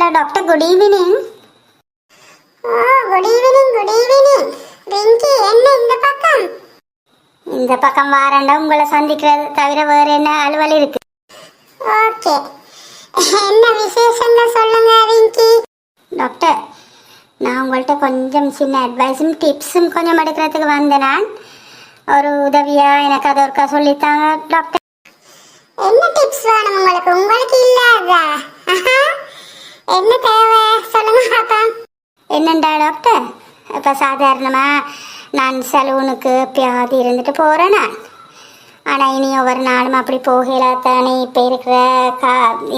Hello, doctor. Good evening. Good evening, good evening. Rinki, என்ன இந்த பக்கம்? இந்த பக்கம் வாரண்டா உங்களை சந்திக்கிறது தவிர வேற என்ன அலுவல் இருக்கு? ஓகே. என்ன விசேஷம்னு சொல்லுங்க ரிங்கி. டாக்டர், நான் உங்கள்கிட்ட கொஞ்சம் சின்ன அட்வைஸும் டிப்ஸும் கொஞ்சம் எடுக்கிறதுக்கு வந்தேன். நான் ஒரு உதவியா எனக்கு அதை ஒருக்கா சொல்லித்தாங்க டாக்டர். என்ன டிப்ஸ் வேணும் உங்களுக்கு? உங்களுக்கு இல்லாதா? என்ன தேவை சொல்லுங்க பாப்பா. என்னண்டா டாக்டர், இப்போ சாதாரணமாக நான் சலூனுக்கு பியாதி இருந்துட்டு போகிறேன் நான். ஆனால் இனி ஒவ்வொரு நாளும் அப்படி போகலாத்தானே. இப்போ இருக்கிற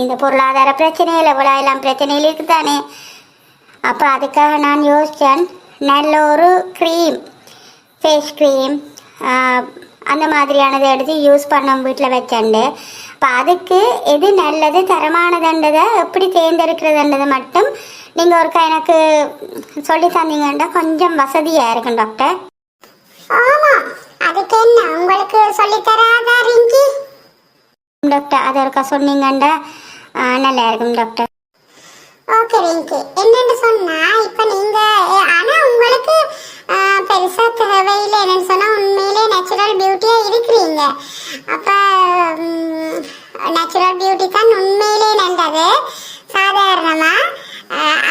இந்த பொருளாதார பிரச்சனையில் இவ்வளோ எல்லாம் பிரச்சனைகள் இருக்குதானே. அப்போ அதுக்காக நான் யோசித்தேன், நல்ல ஒரு க்ரீம், ஃபேஸ் க்ரீம் அந்த மாதிரியானதை எடுத்து யூஸ் பண்ண வீட்டில் வச்சேன்ண்டு. இப்போ அதுக்கு எது நல்லது தரமானதுன்றதை எப்படி தேர்ந்தெடுக்கிறதுன்றதை மட்டும் நீங்கள் ஒருக்கா எனக்கு சொல்லி தந்தீங்கன்னா கொஞ்சம் வசதியாக இருக்கும் டாக்டர். ஆமாம், அதுக்கு என்ன உங்களுக்கு சொல்லித்தராதா ரிங்கி? டாக்டர், அதை ஒருக்கா சொன்னீங்கன்னா நல்லா இருக்கும் டாக்டர். ஓகே ரிங்கி, என்னன்னு சொன்னா இப்போ நீங்கள் ஆனால் உங்களுக்கு பெருசாக தேவையில்லை. என்னன்னு சொன்னால் உண்மையிலே நேச்சுரல் பியூட்டியாக இருக்கிறீங்க. அப்போ நேச்சுரல் பியூட்டி தான் உண்மையிலே நல்லது சாதாரணமாக.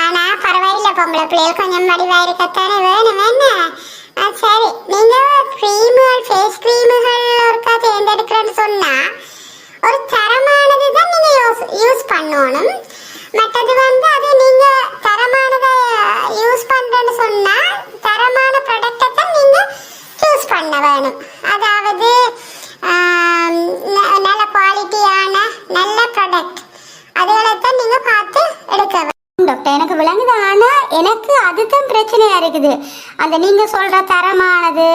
ஆனால் பரவாயில்ல, பொம்பளை பிள்ளைகள் கொஞ்சம் வடிவாக இருக்கத்தானே வேணும். என்ன சரி, நீங்கள் க்ரீமுகள், ஃபேஸ் க்ரீமுகள் ஒருக்கா தேர்ந்தெடுக்கிறேன்னு சொன்னால் ஒரு தரமானது தான் நீங்கள் யூஸ் பண்ணணும். மற்றது அது நீங்கள் தரமானதை யூஸ் பண்ணுறேன்னு சொன்னால் தரமான ப்ராடக்டை தான் நீங்கள் சூஸ் பண்ண வேணும். அதாவது நல்ல குவாலிட்டியான நல்ல ப்ராடக்ட் அதுகளை தான் நீங்கள் பார்த்து எடுக்க வேணும். டாக்டர், எனக்கு விளங்குது. ஆனால் எனக்கு அதுதான் பிரச்சனையாக இருக்குது. அந்த நீங்கள் சொல்கிற தரமானது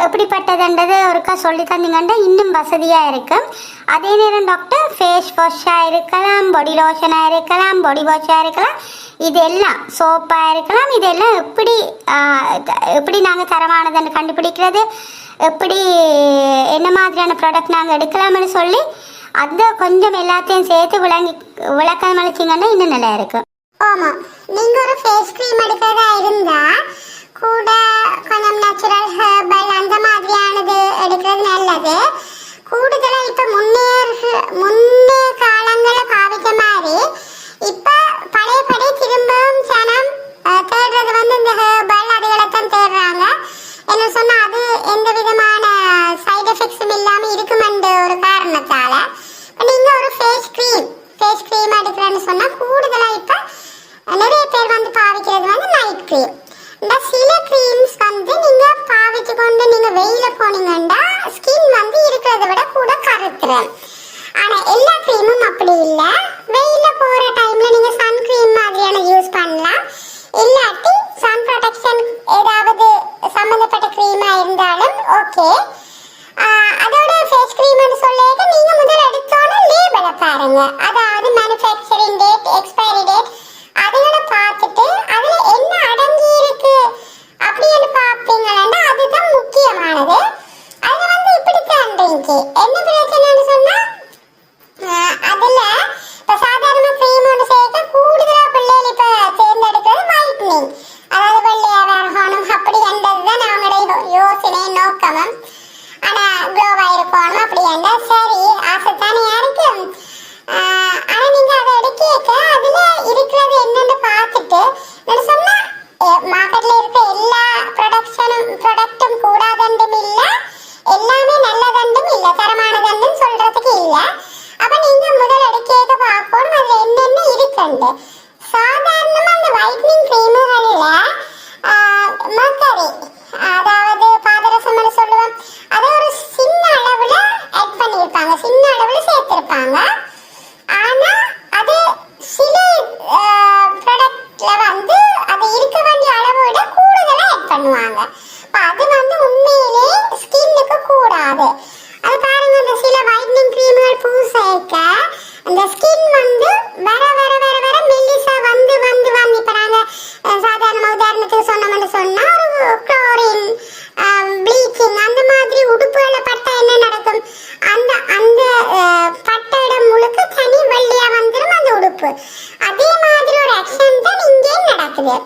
எப்படிப்பட்டதுன்றது ஒருக்கா சொல்லி தந்தீங்கன்னா இன்னும் வசதியாக இருக்கும். அதே நேரம் டாக்டர், ஃபேஸ் வாஷாக இருக்கலாம், பாடி லோஷனாக இருக்கலாம், பாடி வாஷாக இருக்கலாம், இதெல்லாம் சோப்பாக இருக்கலாம். இதெல்லாம் எப்படி நாங்கள் தரமானதுன்னு கண்டுபிடிக்கிறது, எப்படி என்ன மாதிரியான ப்ராடக்ட் நாங்கள் எடுக்கலாம்னு சொல்லி அதை கொஞ்சம் எல்லாத்தையும் சேர்த்து விளக்கம் அளிச்சிங்கன்னா இன்னும் நல்லா இருக்கும். ஆமாம், நீங்கள் ஒரு ஃபேஸ் க்ரீம் எடுக்கிறதா இருந்தால் கூட கொஞ்சம் நேச்சுரல் ஹெர்பல் அந்த மாதிரியானது எடுக்கிறது நல்லது. கூடுதலாக இப்போ முன்னே காலங்களில் பாவிக்க மாதிரி இப்போ பழையபடி திரும்பவும் ஜனம் தேடுறது இந்த ஹெர்பல் அதுகளைத்தான் தேடுறாங்க. என்ன சொன்னால் அது எந்த விதமான சைடு எஃபெக்ட்ஸும் இல்லாமல் இருக்குமென்ற ஒரு காரணத்தால் நீங்கள் ஒரு ஃபேஸ் க்ரீம் எடுக்கிறேன்னு சொன்னால் கூடுதலாக இப்போ நிறைய பேர் பாவிக்கிறது நைட் க்ரீம். இந்த சில க்ரீம்ஸ் நீங்கள் பாவிச்சு கொண்டு நீங்கள் வெயிலில் போனீங்கன்னா ஸ்கின் இருக்கிறத விட கூட கருத்துறேன். ஆனால் எல்லா க்ரீமும் அப்படி இல்லை. வெயிலில் போகிற டைமில் நீங்கள் சன் க்ரீம் மாதிரியான யூஸ் பண்ணலாம். இல்லாட்டி சன் ப்ரொடெக்ஷன் ஏதாவது சம்மந்தப்பட்ட க்ரீமாக இருந்தாலும் ஓகே. அதோட ஃபேஸ் க்ரீம்னு சொல்லிட்டு நீங்கள் முதல் எடுத்தோன்னே லேபிளை பாருங்கள். அதாவது மேனுஃபேக்சரிங் டேட், எக்ஸ்பைரி டேட் அதுகளை பார்த்துட்டு அதில் என்ன அடங்கி இருக்கு அப்படின்னு பார்ப்பீங்கன்னா அதுதான் முக்கியமானது. அதில் இப்படித்தான் இன்றைக்கு என்ன பிரச்சனைன்னு சொன்னால் அதில் இப்போ சாதாரண க்ரீம் ஒன்று சேர்க்க கூடுதலாக பிள்ளைகள் இப்போ தேர்ந்தெடுக்கிறது வைட்னிங், அதாவது வெள்ளையாக வரணும் அப்படி என்றது தான் அவங்களுடைய யோசனை நோக்கமும். ஆனால் க்ளோவாக இருக்கணும் அப்படி என்றால் சரி ஆசைத்தானே இருக்கும். ஆனால் நீங்கள் அதை எடுக்க அதில் இருக்கிறது என்னென்னு பார்த்துட்டு நான் சொன்னால் மார்க்கெட்டில் இருக்க எல்லா ப்ராடக்டும் கூடாதண்டும் இல்லை, எல்லாமே நல்லதண்டும் இல்லை, தரமானதண்டும் சொல்கிறதுக்கு இல்லை. அப்போ நீங்கள் முதல் எடுக்க பார்க்கணும் அதில் என்னென்ன இருக்குண்டு. சாதாரணமாக அந்த வைட்னிங் க்ரீமுகளில் மர்க்கரி, அதாவது பாதரசம்னு சொல்லுவோம், அதை ஒரு சின்ன அளவில் ஆட் பண்ணியிருப்பாங்க, சின்ன அளவில் சேர்த்துருப்பாங்க. ஆனால் அது சில ப்ராடக்ட்ல அது இருக்க வேண்டிய அளவை விட கூடுதலாக ஆட் பண்ணுவாங்க. அது உண்மையிலே ஸ்கின்னுக்கு கூடாது. அது பாருங்க, அந்த சில வைட்னிங் க்ரீம்கள் பூசைக்க அந்த ஸ்கின் வர வர வர வர மெல்லிசா வந்து இப்போ நாங்கள் சாதாரண உதாரணத்துக்கு சொன்னோம்னு சொன்னால் ஒரு குளோரின், ப்ளீச்சிங் அந்த மாதிரி உடுப்புகளை பட்டா என்ன நடக்கும், அந்த அந்த பட்ட இடம் முழுக்க தனி வெள்ளையாக வந்துடும் அந்த உடுப்பு. அதே மாதிரி தாக்குது.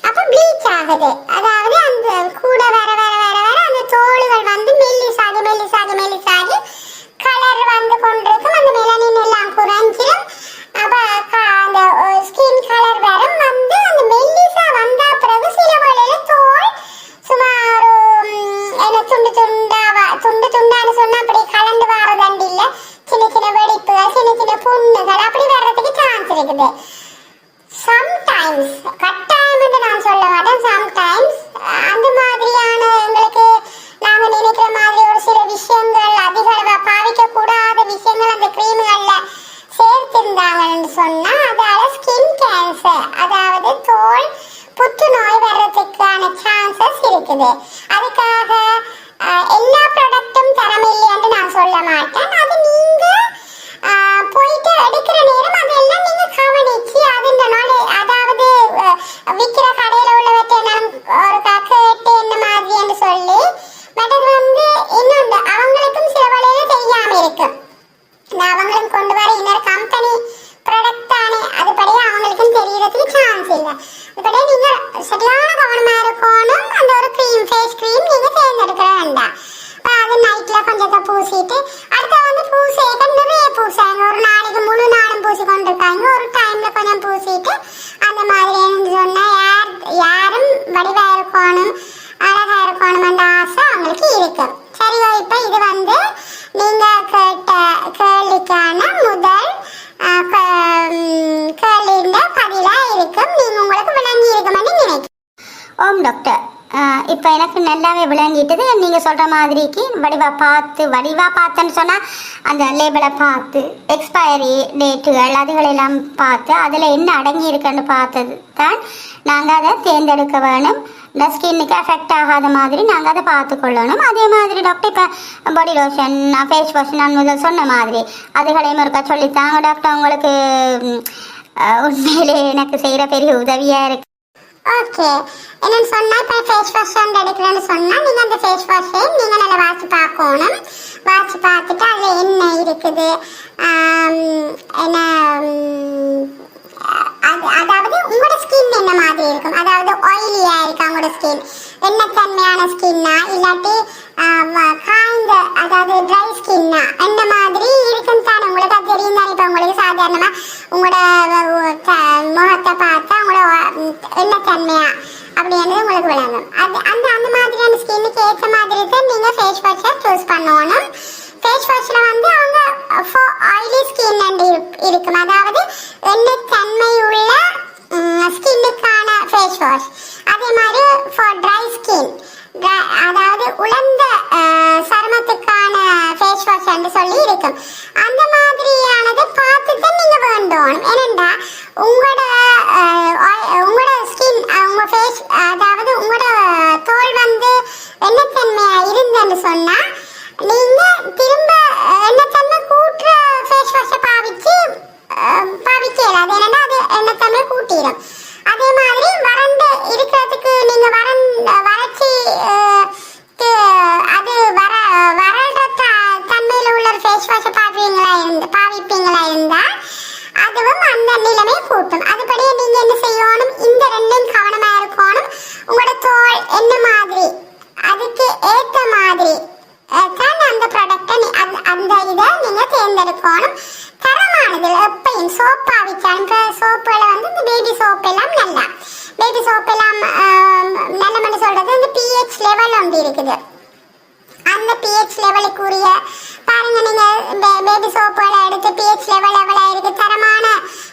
அப்ப ப்ளீச் ஆகுது. அதாவது அந்த கூட வர வர வர வர அந்த தோள்கள் வந்து மெல்லிசாகி மெல்லிசாகி மெல்லிசாகி கலர் வந்து கொண்டிருக்கும். அந்த மெலனின் எல்லாம் குறைஞ்சிடும். அப்ப அந்த ஸ்கின் கலர் வரும். வந்து அந்த மெல்லிசா வந்த பிறகு சில வேளையில தோல் சுமார் என்ன துண்டு துண்டான்னு சொன்னா அப்படி கலந்து வரதண்டு இல்ல, சின்ன சின்ன வெடிப்புகள் சின்ன சின்ன புண்ணுகள் அப்படி வர்றதுக்கு சான்ஸ் இருக்குது. சம்டைம்ஸ், கட்டாயம் என்று நான் சொல்ல மாட்டேன், சம்டைம்ஸ் அந்த மாதிரியான எங்களுக்கு நாங்க நினைக்கிற மாதிரி ஒரு சில விஷயங்கள் அதிக அளவா பாவிக்க கூடாத விஷயங்கள் அந்த கிரீம்கள்ல சேர்த்திருந்தாங்கன்னு சொன்னா அதால ஸ்கின் கேன்சர், அதாவது தோல் புற்றுநோய் வர்றதுக்கான சான்சஸ் இருக்குது. அதுக்காக எல்லா ப்ராடக்டும் தரமில்லைன்னு நான் சொல்ல மாட்டேன். அது நீங்க போயிட்டு எடுக்கிற நேரம் அதெல்லாம் நீங்க கவனிச்சு அதில் அதாவது விற்கிற கடையில உள்ளவற்றை நான் ஒரு கேட்டு என்ன மாதிரின்னு சொல்லி மற்றது வந்து இன்னொன்று அவங்களுக்கும் சில வழியில தெரியாம இருக்கும். அவங்களும் கொண்டு வர இன்னொரு கம்பெனி ப்ராடக்ட் தானே, அதுபடியே அவங்களுக்கும் தெரியறதுக்கு சான்ஸ் இல்லை. அதுபடியே நீங்க சரியான கவனமா இருக்கணும். அந்த ஒரு கிரீம், ஃபேஸ் கிரீம் நீங்க தேர்ந்தெடுக்க வேண்டாம். அது நைட்ல கொஞ்சத்தை பூசிட்டு அடுத்த வந்து பூசையிட்ட நிறைய பூசாங்க. ஒரு நாளைக்கு முழு நாளும் பூசி கொண்டிருக்காங்க. ஒரு டைம்ல கொஞ்சம் பூசிட்டு அந்த மாதிரி சொன்னா யாரும் வடிவா இருக்கணும் அழகா இருக்கணும் அந்த ஆசை அவங்களுக்கு இருக்கு. சரியோ, இப்ப இது வந்து நீங்க கேட்ட கேள்விக்கான முதல் கேள்வியின் பதிலா இருக்கும். நீங்க உங்களுக்கு விளங்கி இருக்குமென்னு நினைக்கிறேன். ஓம் டாக்டர், இப்போ எனக்கு நல்லாவே விளங்கிட்டது. நீங்கள் சொல்கிற மாதிரிக்கு வடிவாக பார்த்தேன்னு சொன்னால் அந்த லேபிளை பார்த்து எக்ஸ்பயரி டேட்டுகள் அதுகளெல்லாம் பார்த்து அதில் என்ன அடங்கி இருக்குன்னு பார்த்தது தான் நாங்கள் அதை தேர்ந்தெடுக்க வேணும். இந்த ஸ்கின்னுக்கு எஃபெக்ட் ஆகாத மாதிரி நாங்கள் அதை பார்த்துக்கொள்ளணும். அதே மாதிரி டாக்டர் இப்போ பாடி லோஷன், ஃபேஸ் வாஷ் நான் முதல் சொன்ன மாதிரி அதுகளையும் இருக்கா சொல்லித்தாங்க டாக்டர். உங்களுக்கு உண்மையிலே எனக்கு செய்கிற பெரிய உதவியாக இருக்குது. ஓகே, என்னன்னு சொன்னா இப்போ ஃபேஸ் வாஷ் வந்து எடுக்கிறேன்னு சொன்னா நீங்க அந்த ஃபேஸ் வாஷை நீங்க நல்லா வாசி பார்க்கணும். வாசி பார்த்துட்டு அதில் என்ன இருக்குது என்ன அதாவது உங்களோட ஸ்கின் என்ன மாதிரி இருக்கும், அதாவது ஆயிலியா இருக்கா உங்களோட ஸ்கின், எண்ணத்தன்மையான ஸ்கின்னா இல்லாட்டி காய்ந்த அதாவது ட்ரை ஸ்கின்னா என்ன மாதிரி இருக்குன்னு தானே உங்களுக்கு அது தெரியும் தானே. இப்போ உங்களுக்கு சாதாரணமா உங்களோட முகத்தை பார்த்தா உங்களோட எண்ணத்தன்மையா அப்படின்றது உங்களுக்கு விளங்கும். அது அந்த மாதிரியான ஸ்கின்னுக்கு ஏற்ற மாதிரி தான் நீங்க ஃபேஸ் வாஷை சூஸ் பண்ணணும். ஃபேஸ் வாஷ்ல வந்து அவங்க ஆயிலி ஸ்கின் இருக்கும், அதாவது எண்ணெய் தன்மை உள்ள ஸ்கின்னுக்கான ஃபேஸ் வாஷ். அதே மாதிரி ஃபார் ட்ரை ஸ்கின், அதாவது உலர்ந்த சருமத்துக்கான ஃபேஸ் வாஷ் என்று சொல்லி இருக்கும். அந்த மாதிரியானதை பார்த்து தான் நீங்க வேண்டணும். ஏனென்றா உங்களோட ஸ்கின் உங்க ஃபேஸ் அதாவது உங்களோட தோல் வந்து எண்ணத்தன்மையா இருந்தேன்னு சொன்னா நீங்க திரும்ப எண்ணத்தன்மை கூட்டுற ஃபேஸ் வாஷை பாவிக்கல. அது என்னன்னா அது எண்ணத்தன்மை கூட்டிடும். அதே மாதிரி வறண்டு இருக்கிறதுக்கு நீங்க வறட்சி அது வறண்ட தன்மையில உள்ள ஃபேஸ் வாஷை பாவிப்பீங்களா இருந்தா அதுவும் அந்த நிலைமை கூட்டும். அதுபடியே நீங்க என்ன செய்யணும், இந்த ரெண்டையும் கவனமா இருக்கணும். உங்களோட தோல் என்ன மாதிரி அதுக்கு ஏற்ற மாதிரி தான் அந்த ப்ராடக்டை அந்த இதை நீங்க தேர்ந்தெடுக்கணும். தரமானது எப்பயும் சோப் பாவிச்சாலும் சோப்புகளை வந்து இந்த பேபி சோப் எல்லாம் பேபி சோப் எல்லாம் நல்ல சொல்றது இந்த பிஹெச் லெவல் ஒன்று இருக்குது. அந்த பிஹெச் லெவலுக்குரிய பாருங்க, நீங்க பேபி சோப்புகளை எடுத்து பிஹெச் லெவல் எவ்வளோ இருக்கு, தரமான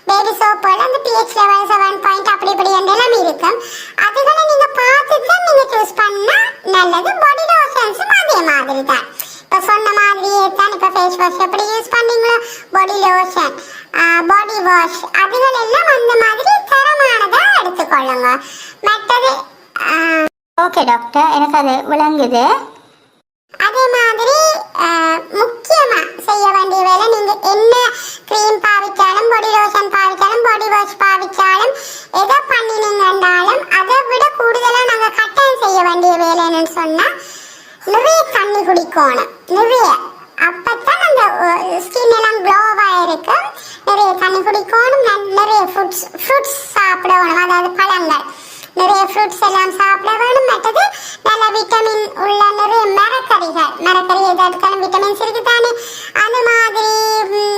பேபி சோப்புகள் அந்த பிஹெச் லெவல் 7 அப்படி இப்படி எல்லாம் இருக்கும். அதுகளை நீங்க பார்த்து தான் நீங்க சூஸ் பண்ணா நல்லது. பாடி லோஷன்ஸும் அதே மாதிரி தான். இப்போ சொன்ன மாதிரியே தான் இப்போ ஃபேஸ் வாஷ் எப்படி யூஸ் பண்ணீங்களோ பாடி லோஷன், பாடி வாஷ் அதுகள் எல்லாம் அந்த மாதிரி தரமானதா எடுத்துக்கொள்ளுங்க. மற்றது ஓகே டாக்டர், எனக்கு அது விளங்குது. அதே மாதிரி முக்கியமா செய்ய வேண்டிய வேலை, நீங்க என்ன கிரீம் பாவிச்சாலும் பாடி லோஷன் பாவிச்சாலும் பாடி வாஷ் பாவிச்சாலும் எதை பண்ணினீங்கன்னாலும் அதை விட கூடுதலா நாங்க கட்டாயம் செய்ய வேண்டிய வேலை என்னன்னு சொன்னா நிறைய தண்ணி குடிக்கணும். நிறைய அப்பதான் அந்த ஸ்கின் எல்லாம் க்ளோவா இருக்கும். நிறைய தண்ணி குடிக்கணும், நிறைய ஃப்ரூட்ஸ் சாப்பிடணும், அதாவது பழங்கள் ஃப்ரூட்ஸ் எல்லாம் சாப்பிட வேணும். மற்றது நல்ல விட்டமின் உள்ள நிறைய மரக்கறி எதாச்சும் விட்டமின்ஸ் இருக்கு தானே. அந்த மாதிரி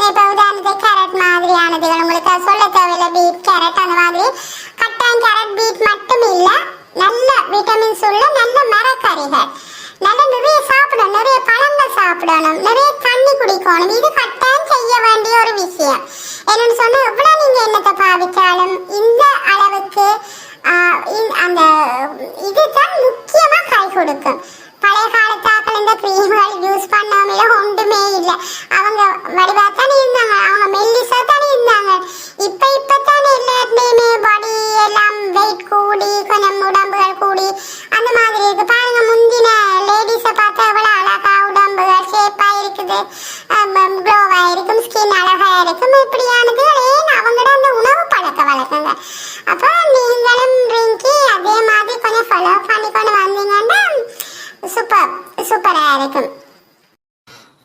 இப்போ உதாரணத்துக்கு கேரட் மாதிரியானது உங்களுக்கு சொல்ல தேவையில்லை. பீட் கேரட் அந்த மாதிரி கட்டாயம் கேரட் பீட் மட்டும் இல்லை, நல்ல விட்டமின்ஸ் உள்ள நல்ல மரக்கறிகள் நல்ல நிறைய சாப்பிடணும், நிறைய பழங்கள் சாப்பிடணும், நிறைய தண்ணி குடிக்கணும். இது கட்டாயம் செய்ய வேண்டிய ஒரு விஷயம். என்னன்னு சொன்னா எவ்வளவு நீங்க என்னத்தை பாவிச்சாலும் இந்த அளவுக்கு அந்த இதுதான் முக்கியமா கை கொடுக்கும். பழைய காலத்தாக்கள் இந்த கிரீம்கள் யூஸ் பண்ணாமல ஒன்றுமே இல்லை. அவங்க வடிவாத்தானே இருந்தாங்க, அவங்க மெல்லிசா தானே இருந்தாங்க. இப்பத்தானே எல்லாருமே பாடி எல்லாம் வெயிட் கூடி கொஞ்சம் உடம்புகள் கூடி அந்த மாதிரி இருக்கு. பாருங்க முந்தின லேடிஸை பார்த்தா எவ்வளவு அழகா உடம்புகள் ஷேப்பா இருக்குது, க்ளோவா இருக்கும், ஸ்கின் அழகா இருக்கும். இப்படியானது ஏன் அவங்களோட அந்த உணவு பழக்க வழக்கங்க. அப்போ நீங்களும் ரிங்கி அதே மாதிரி கொஞ்சம் ஃபாலோ பண்ணி கொண்டு வந்தீங்கன்னா சூப்பராக இருக்கும்.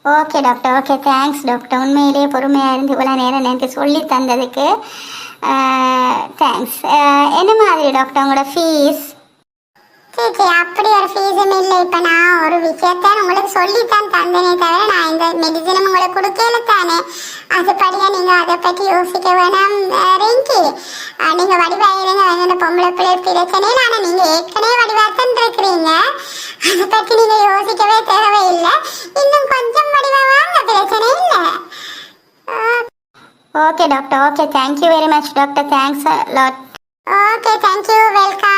Okay doctor, okay, thanks doctor. உண்மையிலேயே பொறுமையாக இருந்து இவ்வளோ நேரம் எனக்கு சொல்லி தந்ததுக்கு தேங்க்ஸ். என்ன மாதிரி டாக்டர் உங்களோட ஃபீஸ்? சரி, அப்படி ஒரு ஃபீஸும் இல்லை. இப்போ நான் ஒரு விஷயத்த உங்களுக்கு சொல்லித்தான் தந்தேனே தவிர நான் இந்த மெடிசனும் உங்களுக்கு கொடுக்கல தானே. அதுபடியா நீங்கள் அதை பற்றி யோசிக்க வேணாம் ரிங்கி. நீங்கள் வடிவாயிருங்க, என்னோட பொம்பளை பிள்ளை பிரச்சனையில். ஆனால் நீங்கள் ஏற்கனவே வடிவாத்தான் இருக்கிறீங்க, அதை பற்றி நீங்கள் யோசிக்கவே தேவையில்லை. இன்னும் கொஞ்சம் வடிவா வாங்க, பிரச்சனை இல்லை. Okay doctor, okay, thank you very much doctor, thanks lot. Okay, thank you, welcome.